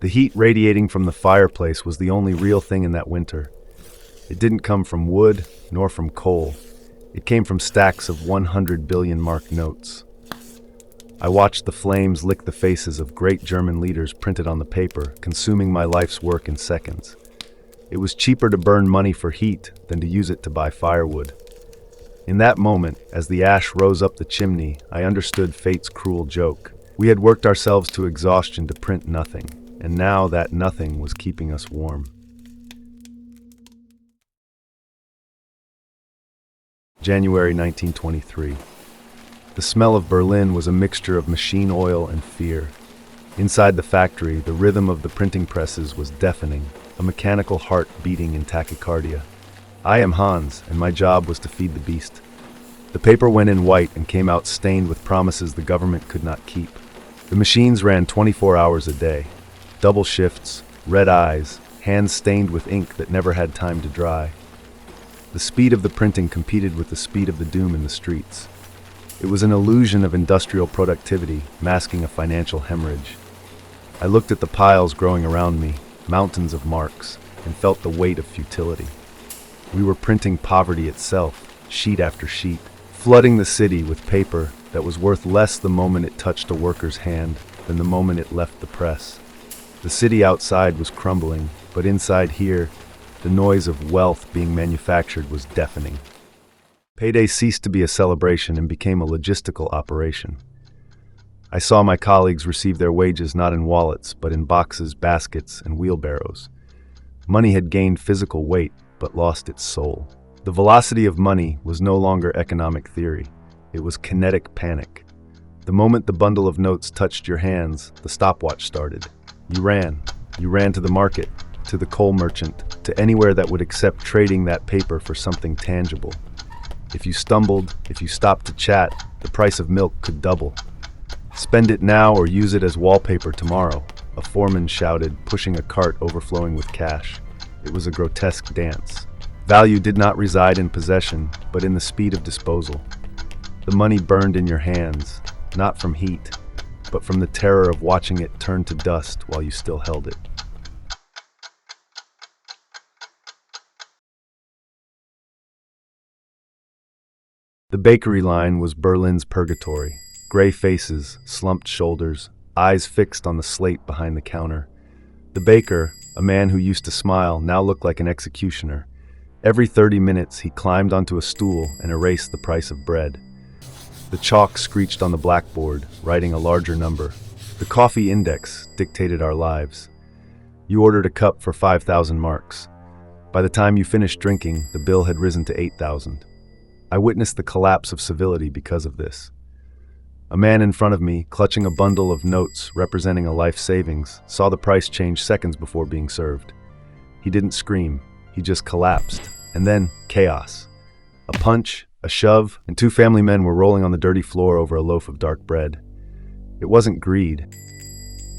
The heat radiating from the fireplace was the only real thing in that winter. It didn't come from wood, nor from coal. It came from stacks of 100 billion mark notes. I watched the flames lick the faces of great German leaders printed on the paper, consuming my life's work in seconds. It was cheaper to burn money for heat than to use it to buy firewood. In that moment, as the ash rose up the chimney, I understood fate's cruel joke. We had worked ourselves to exhaustion to print nothing, and now that nothing was keeping us warm. January 1923. The smell of Berlin was a mixture of machine oil and fear. Inside the factory, the rhythm of the printing presses was deafening, a mechanical heart beating in tachycardia. I am Hans, and my job was to feed the beast. The paper went in white and came out stained with promises the government could not keep. The machines ran 24 hours a day. Double shifts, red eyes, hands stained with ink that never had time to dry. The speed of the printing competed with the speed of the doom in the streets. It was an illusion of industrial productivity, masking a financial hemorrhage. I looked at the piles growing around me, mountains of marks, and felt the weight of futility. We were printing poverty itself, sheet after sheet, flooding the city with paper that was worth less the moment it touched a worker's hand than the moment it left the press. The city outside was crumbling, but inside here, the noise of wealth being manufactured was deafening. Payday ceased to be a celebration and became a logistical operation. I saw my colleagues receive their wages not in wallets, but in boxes, baskets, and wheelbarrows. Money had gained physical weight, but lost its soul. The velocity of money was no longer economic theory. It was kinetic panic. The moment the bundle of notes touched your hands, the stopwatch started. You ran. You ran to the market, to the coal merchant, to anywhere that would accept trading that paper for something tangible. If you stumbled, if you stopped to chat, the price of milk could double. Spend it now or use it as wallpaper tomorrow, a foreman shouted, pushing a cart overflowing with cash. It was a grotesque dance. Value did not reside in possession, but in the speed of disposal. The money burned in your hands, not from heat, but from the terror of watching it turn to dust while you still held it. The bakery line was Berlin's purgatory. Gray faces, slumped shoulders, eyes fixed on the slate behind the counter. The baker, a man who used to smile, now looked like an executioner. Every 30 minutes, he climbed onto a stool and erased the price of bread. The chalk screeched on the blackboard, writing a larger number. The coffee index dictated our lives. You ordered a cup for 5,000 marks. By the time you finished drinking, the bill had risen to 8,000. I witnessed the collapse of civility because of this. A man in front of me, clutching a bundle of notes representing a life savings, saw the price change seconds before being served. He didn't scream, he just collapsed. And then, chaos. A punch, a shove, and two family men were rolling on the dirty floor over a loaf of dark bread. It wasn't greed.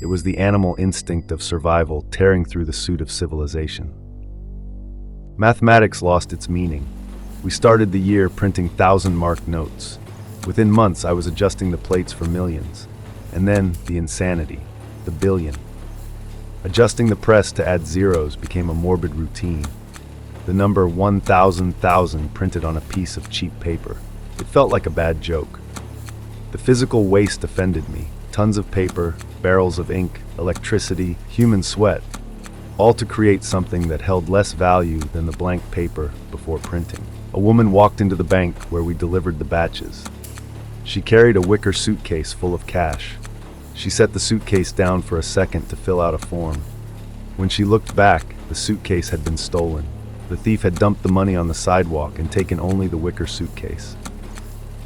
It was the animal instinct of survival tearing through the suit of civilization. Mathematics lost its meaning. We started the year printing 1,000-mark notes. Within months, I was adjusting the plates for millions. And then, the insanity, the billion. Adjusting the press to add zeros became a morbid routine. The number 1,000,000 printed on a piece of cheap paper. It felt like a bad joke. The physical waste offended me. Tons of paper, barrels of ink, electricity, human sweat, all to create something that held less value than the blank paper before printing. A woman walked into the bank where we delivered the batches. She carried a wicker suitcase full of cash. She set the suitcase down for a second to fill out a form. When she looked back, the suitcase had been stolen. The thief had dumped the money on the sidewalk and taken only the wicker suitcase.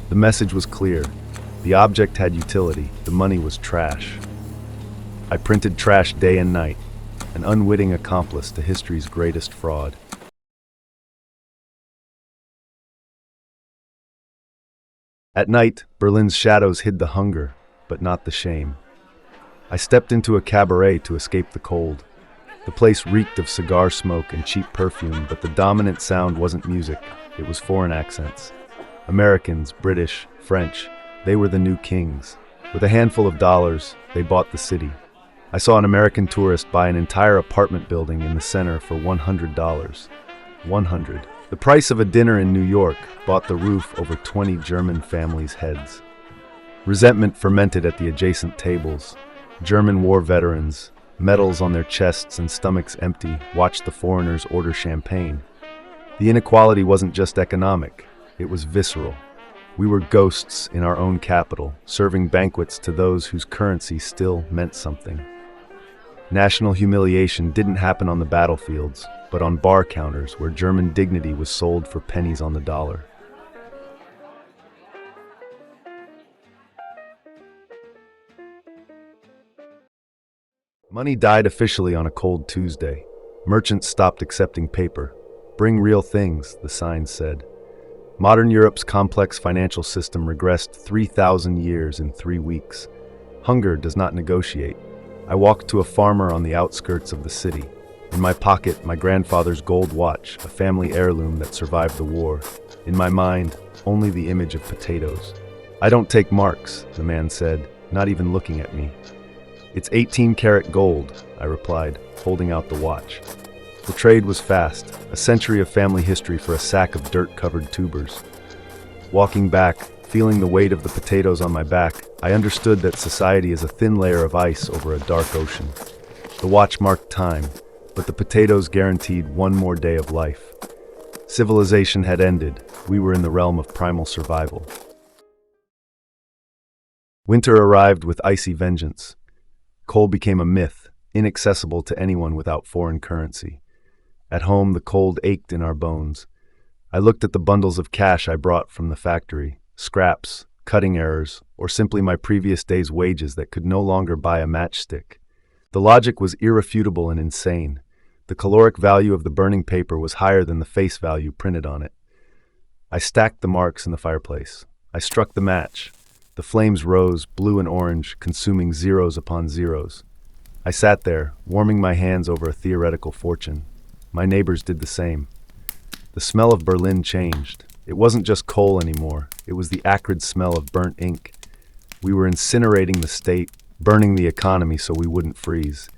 The message was clear. The object had utility. The money was trash. I printed trash day and night, an unwitting accomplice to history's greatest fraud. At night, Berlin's shadows hid the hunger, but not the shame. I stepped into a cabaret to escape the cold. The place reeked of cigar smoke and cheap perfume, but the dominant sound wasn't music, it was foreign accents. Americans, British, French, they were the new kings. With a handful of dollars, they bought the city. I saw an American tourist buy an entire apartment building in the center for $100. 100. The price of a dinner in New York bought the roof over 20 German families' heads. Resentment fermented at the adjacent tables. German war veterans, medals on their chests and stomachs empty, watched the foreigners order champagne. The inequality wasn't just economic, it was visceral. We were ghosts in our own capital, serving banquets to those whose currency still meant something. National humiliation didn't happen on the battlefields, but on bar counters where German dignity was sold for pennies on the dollar. Money died officially on a cold Tuesday. Merchants stopped accepting paper. "Bring real things," the signs said. Modern Europe's complex financial system regressed 3,000 years in 3 weeks. Hunger does not negotiate. I walked to a farmer on the outskirts of the city. In my pocket, my grandfather's gold watch, a family heirloom that survived the war. In my mind, only the image of potatoes. "I don't take marks," the man said, not even looking at me. "It's 18-karat gold," I replied, holding out the watch. The trade was fast, a century of family history for a sack of dirt-covered tubers. Walking back, feeling the weight of the potatoes on my back, I understood that society is a thin layer of ice over a dark ocean. The watch marked time, but the potatoes guaranteed one more day of life. Civilization had ended. We were in the realm of primal survival. Winter arrived with icy vengeance. Coal became a myth, inaccessible to anyone without foreign currency. At home, the cold ached in our bones. I looked at the bundles of cash I brought from the factory, scraps, cutting errors, or simply my previous day's wages that could no longer buy a matchstick. The logic was irrefutable and insane. The caloric value of the burning paper was higher than the face value printed on it. I stacked the marks in the fireplace. I struck the match. The flames rose, blue and orange, consuming zeros upon zeros. I sat there, warming my hands over a theoretical fortune. My neighbors did the same. The smell of Berlin changed. It wasn't just coal anymore. It was the acrid smell of burnt ink. We were incinerating the state, burning the economy so we wouldn't freeze.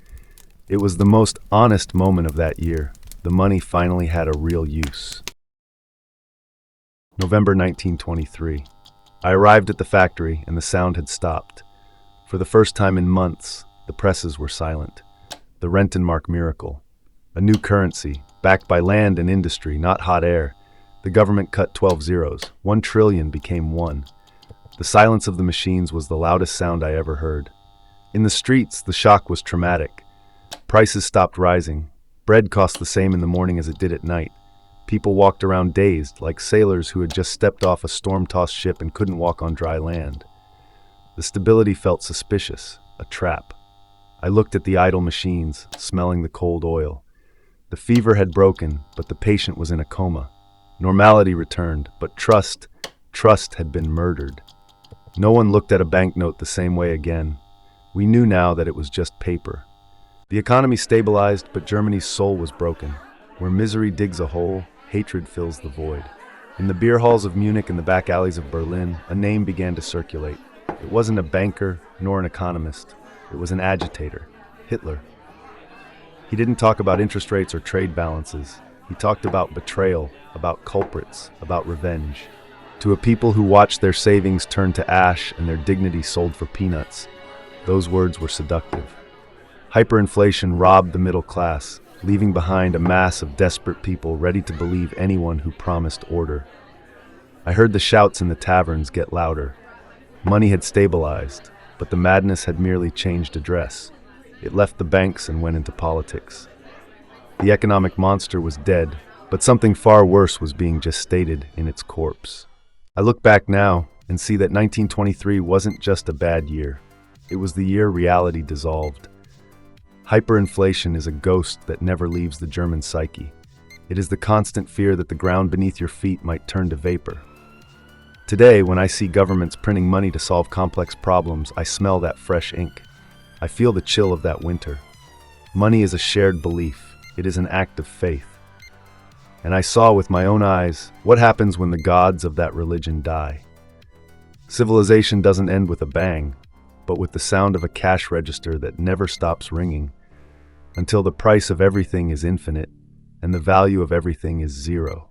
It was the most honest moment of that year. The money finally had a real use. November 1923. I arrived at the factory and the sound had stopped. For the first time in months, the presses were silent. The Rentenmark miracle. A new currency, backed by land and industry, not hot air. The government cut 12 zeros. 1 trillion became 1. The silence of the machines was the loudest sound I ever heard. In the streets, the shock was traumatic. Prices stopped rising. Bread cost the same in the morning as it did at night. People walked around dazed, like sailors who had just stepped off a storm-tossed ship and couldn't walk on dry land. The stability felt suspicious, a trap. I looked at the idle machines, smelling the cold oil. The fever had broken, but the patient was in a coma. Normality returned, but trust had been murdered. No one looked at a banknote the same way again. We knew now that it was just paper. The economy stabilized, but Germany's soul was broken. Where misery digs a hole, hatred fills the void. In the beer halls of Munich and the back alleys of Berlin, a name began to circulate. It wasn't a banker, nor an economist. It was an agitator, Hitler. He didn't talk about interest rates or trade balances. He talked about betrayal, about culprits, about revenge. To a people who watched their savings turn to ash and their dignity sold for peanuts, those words were seductive. Hyperinflation robbed the middle class, leaving behind a mass of desperate people ready to believe anyone who promised order. I heard the shouts in the taverns get louder. Money had stabilized, but the madness had merely changed address. It left the banks and went into politics. The economic monster was dead, but something far worse was being gestated in its corpse. I look back now and see that 1923 wasn't just a bad year. It was the year reality dissolved. Hyperinflation is a ghost that never leaves the German psyche. It is the constant fear that the ground beneath your feet might turn to vapor. Today, when I see governments printing money to solve complex problems, I smell that fresh ink. I feel the chill of that winter. Money is a shared belief. It is an act of faith. And I saw with my own eyes what happens when the gods of that religion die. Civilization doesn't end with a bang. but with the sound of a cash register that never stops ringing, until the price of everything is infinite and the value of everything is zero.